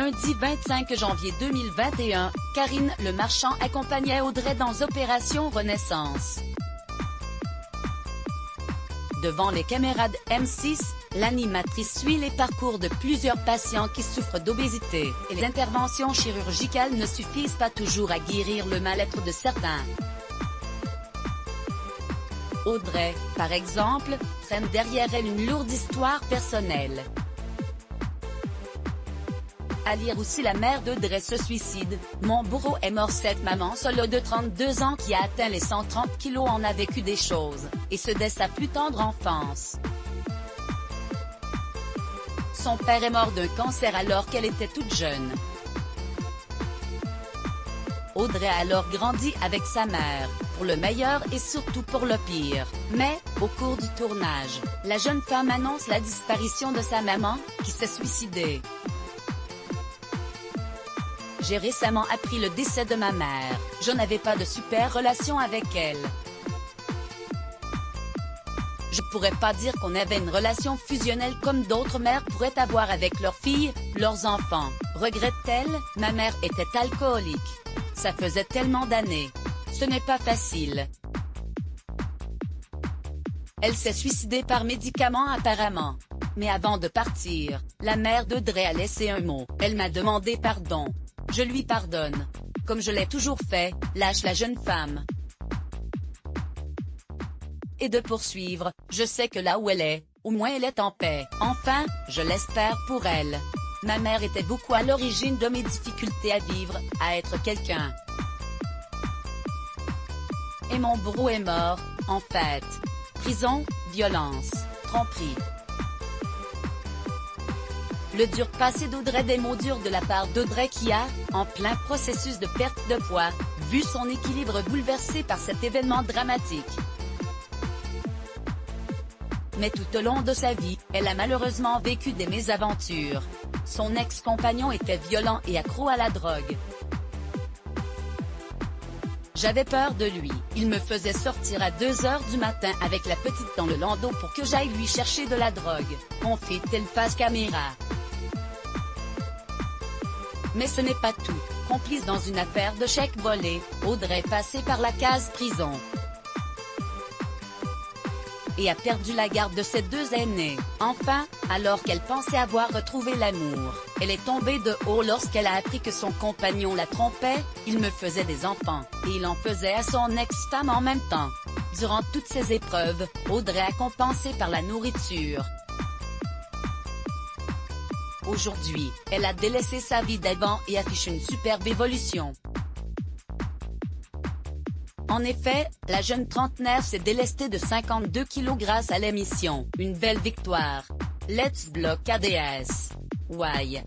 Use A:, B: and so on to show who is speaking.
A: Lundi 25 janvier 2021, Karine Le Marchand accompagnait Audrey dans Opération Renaissance. Devant les caméras de M6, l'animatrice suit les parcours de plusieurs patients qui souffrent d'obésité, et les interventions chirurgicales ne suffisent pas toujours à guérir le mal-être de certains. Audrey, par exemple, traîne derrière elle une lourde histoire personnelle. À lire aussi la mère d'Audrey se suicide, mon bourreau est mort. Cette maman solo de 32 ans qui a atteint les 130 kilos en a vécu des choses, et ce dès sa plus tendre enfance. Son père est mort d'un cancer alors qu'elle était toute jeune. Audrey a alors grandi avec sa mère, pour le meilleur et surtout pour le pire. Mais, au cours du tournage, la jeune femme annonce la disparition de sa maman, qui s'est suicidée. J'ai récemment appris le décès de ma mère, je n'avais pas de super relation avec elle. Je pourrais pas dire qu'on avait une relation fusionnelle comme d'autres mères pourraient avoir avec leurs filles, leurs enfants, regrette-t-elle. Ma mère était alcoolique. Ça faisait tellement d'années. Ce n'est pas facile. Elle s'est suicidée par médicament apparemment. Mais avant de partir, la mère d'Audrey a laissé un mot. Elle m'a demandé pardon. Je lui pardonne. Comme je l'ai toujours fait, lâche la jeune femme. Et de poursuivre, je sais que là où elle est, au moins elle est en paix. Enfin, je l'espère pour elle. Ma mère était beaucoup à l'origine de mes difficultés à vivre, à être quelqu'un. Et mon bourreau est mort, en fait. Prison, violence, tromperie. Le dur passé d'Audrey, des mots durs de la part d'Audrey qui a, en plein processus de perte de poids, vu son équilibre bouleversé par cet événement dramatique. Mais tout au long de sa vie, elle a malheureusement vécu des mésaventures. Son ex-compagnon était violent et accro à la drogue. J'avais peur de lui, il me faisait sortir à 2 h du matin avec la petite dans le landau pour que j'aille lui chercher de la drogue. On fait-il face caméra? Mais ce n'est pas tout. Complice dans une affaire de chèques volés, Audrey est passée par la case prison. Et a perdu la garde de ses 2 aînés. Enfin, alors qu'elle pensait avoir retrouvé l'amour, elle est tombée de haut lorsqu'elle a appris que son compagnon la trompait. Il me faisait des enfants, et il en faisait à son ex-femme en même temps. Durant toutes ces épreuves, Audrey a compensé par la nourriture. Aujourd'hui, elle a délaissé sa vie d'avant et affiche une superbe évolution. En effet, la jeune trentenaire s'est délestée de 52 kilos grâce à l'émission. Une belle victoire. Let's block ADS. Why?